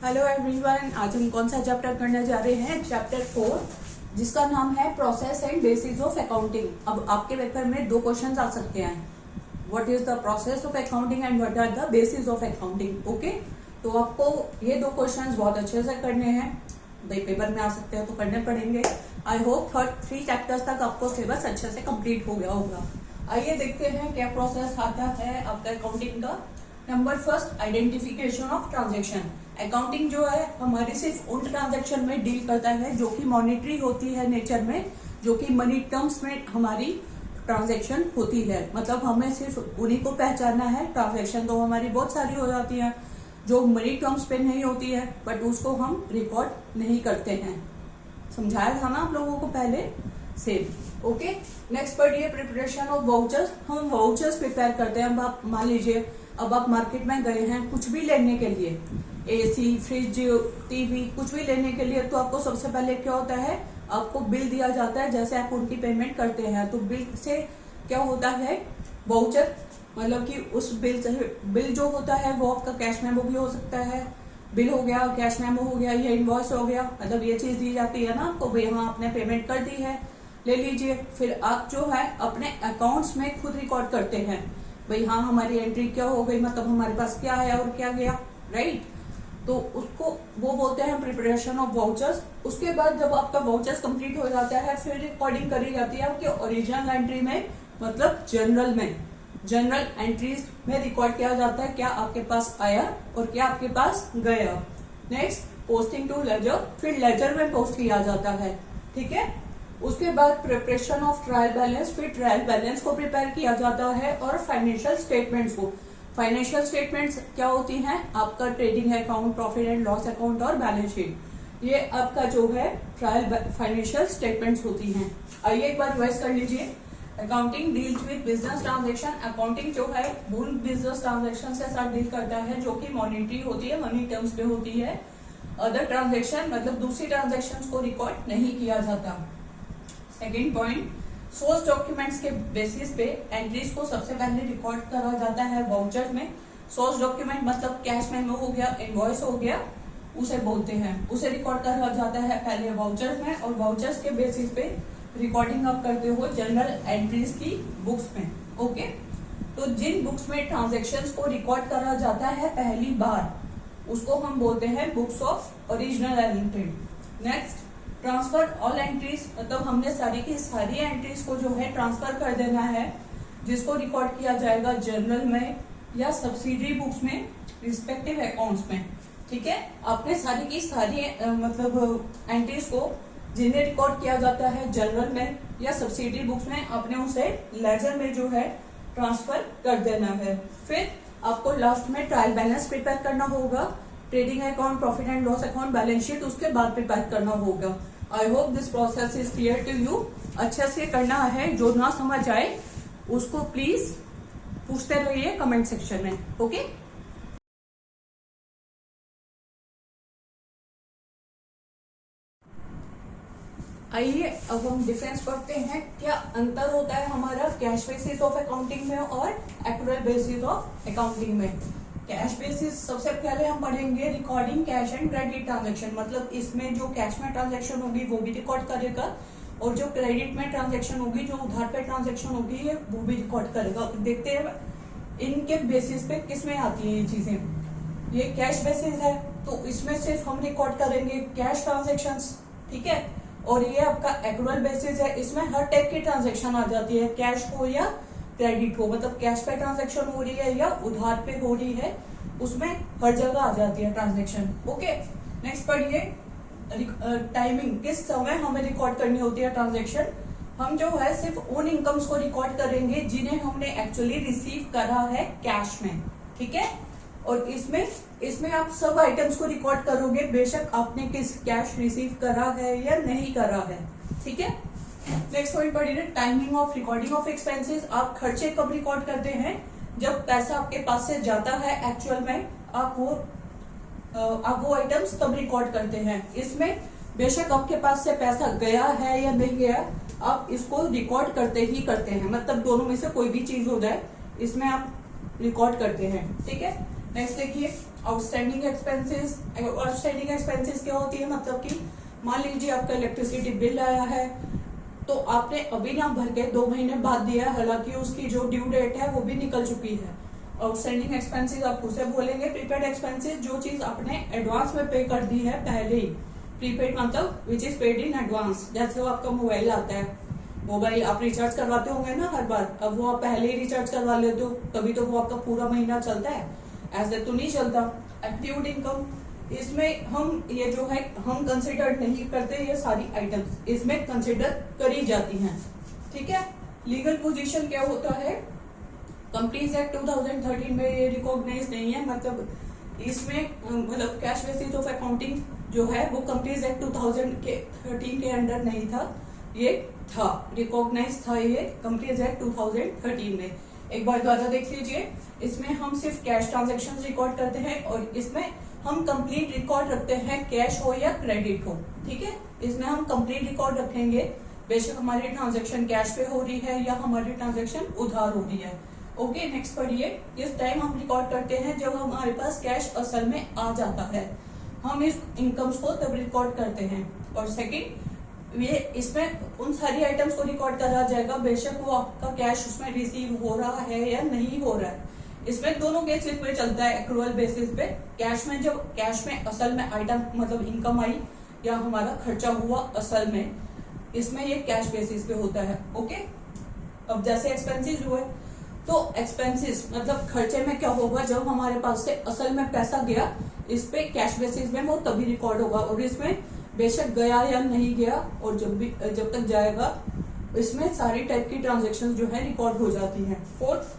Hello everyone, आज हम कौन सा चैप्टर करने जा रहे हैं? चैप्टर 4, जिसका नाम है process and basis of accounting. अब आपके पेपर में दो क्वेश्चंस आ सकते हैं, what is the process of accounting and what are the basis of accounting. Okay, तो आपको ये दो क्वेश्चंस बहुत अच्छे से करने हैं। भाई पेपर में आ सकते हैं तो करने पड़ेंगे। आई होप 3 चैप्टर्स तक आपको सिलेबस अच्छे से कंप्लीट हो गया होगा। आइए देखते हैं क्या प्रोसेस आता है आपका अकाउंटिंग का। Number first, identification of transaction. Accounting जो है हमारी सिर्फ उन ट्रांजैक्शन में डील करता है जो कि मॉनेटरी होती है नेचर में, जो कि मनी टर्म्स में हमारी ट्रांजैक्शन होती है। मतलब हमें सिर्फ उन्हीं को पहचानना है। ट्रांजैक्शन तो हमारी बहुत सारी हो जाती है जो मनी टर्म्स पे नहीं होती है, बट उसको हम रिकॉर्ड नहीं करते हैं। समझाया था ना आप लोगों को पहले से। ओके, नेक्स्ट पढ़िए प्रिपरेशन ऑफ वाउचर्स। हम वाउचर्स प्रिपेयर करते हैं। अब आप मान लीजिए, अब आप मार्केट में गए हैं कुछ भी लेने के लिए, एसी, फ्रिज, टीवी, कुछ भी लेने के लिए, तो आपको सबसे पहले क्या होता है, आपको बिल दिया जाता है। जैसे आप उनकी पेमेंट करते हैं तो बिल से क्या होता है, वाउचर, मतलब कि उस बिल जो होता है वो आपका कैश मेमो भी हो सकता है। बिल हो गया, कैश मेमो हो गया, ये इनवॉइस हो गया। मतलब ये चीज दी जाती है ना आपको, भाई हाँ आपने पेमेंट कर दी है, ले लीजिए। फिर आप जो है अपने अकाउंट्स में खुद रिकॉर्ड करते हैं, भाई हाँ हमारी एंट्री क्या हो गई, मतलब हमारे पास क्या है और क्या गया, राइट। तो उसको वो बोलते हैं प्रिपरेशन ऑफ वाउचर्स। उसके बाद जब आपका वाउचर्स कंप्लीट हो जाता है, फिर रिकॉर्डिंग करी जाती है आपके ओरिजिनल एंट्री में, मतलब जनरल में। जनरल एंट्रीज में रिकॉर्ड किया जाता है क्या आपके पास आया और क्या आपके पास गया। Next, posting to ledger. फिर लेजर में पोस्ट किया जाता है, ठीक है। उसके बाद प्रिपरेशन ऑफ ट्रायल बैलेंस। फिर ट्रायल बैलेंस को प्रिपेयर किया जाता है और फाइनेंशियल स्टेटमेंट्स को। फाइनेंशियल स्टेटमेंट्स क्या होती हैं, आपका trading account, profit and loss account और बैलेंस शीट, ये आपका जो है ट्रायल फाइनेंशियल स्टेटमेंट्स होती हैं। आइए एक बार रिवाइज कर लीजिए। Accounting deals with business transaction. Accounting जो है उन बिजनेस ट्रांजैक्शन के साथ डील करता है जो कि मॉनेटरी होती है, मनी टर्म्स पे होती है। अदर ट्रांजैक्शन मतलब दूसरी ट्रांजैक्शन को रिकॉर्ड नहीं किया जाता। सेकेंड पॉइंट, सोर्स डॉक्यूमेंट्स के बेसिस पे एंट्रीज को सबसे पहले रिकॉर्ड करा जाता है वाउचर्स में। सोर्स डॉक्यूमेंट मतलब कैश मेमो हो गया, इनवॉइस हो गया, उसे बोलते हैं, उसे रिकॉर्ड करा जाता है पहले वाउचर्स में, और वाउचर्स के बेसिस पे रिकॉर्डिंग आप करते हो जनरल एंट्रीज की बुक्स में। ओके, तो जिन बुक्स में ट्रांजेक्शन्स को रिकॉर्ड करा जाता है पहली बार, उसको हम बोलते हैं books of original entry. Next, transfer all entries, मतलब हमने सारी की सारी एंट्रीज को जो है ट्रांसफर कर देना है, जिसको रिकॉर्ड किया जाएगा जर्नल में या सब्सिडरी बुक्स में, रिस्पेक्टिव अकाउंट्स में, ठीक है। आपने सारी की सारी मतलब एंट्रीज को जिन्हें रिकॉर्ड किया जाता है जर्नल में या सब्सिडरी बुक्स में, आपने उसे लेजर में जो है ट्रांसफर कर देना है। फिर आपको लास्ट में ट्रायल बैलेंस प्रिपेयर करना होगा, trading account, profit and loss account, balance sheet उसके बाद प्रिपेयर करना होगा। I hope this process is clear to you. अच्छे से करना है, जो ना समझ आए उसको प्लीज पूछते रहिए कमेंट सेक्शन में। ओके, आइए अब हम डिफरेंस पढ़ते हैं। क्या अंतर होता है हमारा कैश बेसिस ऑफ अकाउंटिंग में और एक्चुअल बेसिस ऑफ अकाउंटिंग में। कैश बेसिस सबसे पहले हम पढ़ेंगे recording cash and credit transaction. मतलब इसमें जो कैश में ट्रांजैक्शन होगी वो भी रिकॉर्ड करेगा, और जो क्रेडिट में ट्रांजैक्शन होगी, जो उधार पे ट्रांजैक्शन होगी, वो भी रिकॉर्ड करेगा। देखते हैं इनके बेसिस पे किस में आती है ये चीजें। ये कैश बेसिस है तो इसमें सिर्फ हम रिकॉर्ड करेंगे कैश ट्रांजेक्शन, ठीक है। और ये आपका एक्चुअल बेसिस है, इसमें हर टाइप की ट्रांजैक्शन आ जाती है, कैश हो या क्रेडिट हो, मतलब कैश पे ट्रांजैक्शन हो रही है या उधार पे हो रही है, उसमें हर जगह आ जाती है ट्रांजैक्शन। ओके, नेक्स्ट पढ़िए टाइमिंग। किस समय हमें रिकॉर्ड करनी होती है ट्रांजैक्शन। हम जो है सिर्फ उन इनकम्स को रिकॉर्ड करेंगे जिन्हें हमने एक्चुअली रिसीव करा है कैश में, ठीक है। और इसमें आप सब आइटम्स को रिकॉर्ड करोगे, बेशक आपने किस कैश रिसीव करा है या नहीं करा है, ठीक है। नेक्स्ट पॉइंट पढ़िए timing of recording of expenses. आप खर्चे कब रिकॉर्ड करते हैं, जब पैसा आपके पास से जाता है एक्चुअल में, आप वो आइटम्स तब रिकॉर्ड करते हैं। इसमें बेशक आपके पास से पैसा गया है या नहीं गया, आप इसको रिकॉर्ड करते ही करते हैं। मतलब दोनों में से कोई भी चीज हो जाए, इसमें आप रिकॉर्ड करते हैं, ठीक है। नेक्स्ट देखिए आउटस्टैंडिंग एक्सपेंसेस। आउटस्टैंडिंग एक्सपेंसेस क्या होती है, मतलब कि मान लीजिए आपका इलेक्ट्रिसिटी बिल आया है तो आपने अभी ना भर के 2 महीने बाद दिया, हालांकि उसकी जो ड्यू डेट है वो भी निकल चुकी है। आउटस्टैंडिंग एक्सपेंसेस आप उसे बोलेंगे। प्रीपेड एक्सपेंसेस, जो चीज आपने एडवांस में पे कर दी है पहले ही। प्रीपेड मतलब which is paid in advance. जैसे वो आपका मोबाइल आता है, मोबाइल आप रिचार्ज करवाते होंगे ना हर बार, अब वो आप पहले ही रिचार्ज करवा लेते हो तभी तो वो आपका पूरा महीना चलता है, ऐसे तो नहीं चलता। एक्टिव इनकम, इसमें हम ये जो है हम कंसिडर नहीं करते, ये सारी आइटम्स इसमें कंसिडर करी जाती हैं, ठीक है। लीगल पोजीशन क्या होता है, कंपनीज एक्ट 2013 में ये रिकॉग्नाइज नहीं है, मतलब इसमें मतलब कैश बेसिस ऑफ अकाउंटिंग जो है वो कंपनीज एक्ट 2013 के अंडर नहीं था, ये था रिकॉग्नाइज था ये कंपनीज एक्ट 2013 में। एक बार दोबारा देख लीजिए, इसमें हम सिर्फ कैश ट्रांजेक्शन रिकॉर्ड करते हैं और इसमें हम कंप्लीट रिकॉर्ड रखते हैं, कैश हो या क्रेडिट हो, ठीक है। इसमें हम कंप्लीट रिकॉर्ड रखेंगे, बेशक हमारी ट्रांजेक्शन कैश पे हो रही है या हमारी ट्रांजेक्शन उधार हो रही है। ओके, नेक्स्ट पढ़िए। इस टाइम हम रिकॉर्ड करते हैं जब हमारे पास कैश असल में आ जाता है, हम इस इनकम्स को तब रिकॉर्ड करते हैं। और सेकंड, ये इसमें उन सारी आइटम्स को रिकॉर्ड करा जाएगा, बेशक वो आपका कैश उसमें रिसीव हो रहा है या नहीं हो रहा है। इसमें दोनों केसेस पे चलता है, एक्रूअल बेसिस पे। कैश में जब कैश में असल में आइटम मतलब इनकम आई या हमारा खर्चा हुआ असल में, इसमें ये कैश बेसिस पे होता है। ओके, अब जैसे एक्सपेंसेस हुए तो एक्सपेंसेस मतलब खर्चे में क्या होगा, जब हमारे पास से असल में पैसा गया, इस पे कैश बेसिस में वो तभी रिकॉर्ड होगा। और इसमें बेशक गया या नहीं गया, और जब तक जाएगा इसमें सारी टाइप की ट्रांजेक्शन जो है रिकॉर्ड हो जाती हैं। फोर्थ,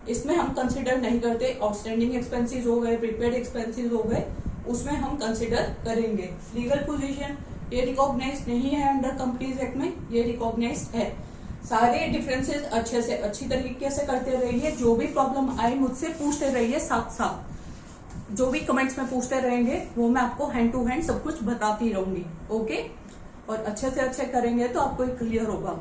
इसमें हम कंसिडर नहीं करते, आउटस्टैंडिंग एक्सपेंसेस हो गए, प्रीपेड एक्सपेंसेस हो गए, उसमें हम कंसिडर करेंगे। लीगल पोजीशन, ये रिकॉग्नाइज नहीं है अंडर कंपनीज एक्ट में, ये रिकॉग्नाइज है। सारे डिफरेंसेस अच्छे से अच्छी तरीके से करते रहिए, जो भी प्रॉब्लम आए मुझसे पूछते रहिए, साथ साथ जो भी कमेंट्स में पूछते रहेंगे वो मैं आपको हैंड टू हैंड सब कुछ बताती रहूंगी। ओके, और अच्छे से अच्छे करेंगे तो आपको क्लियर होगा।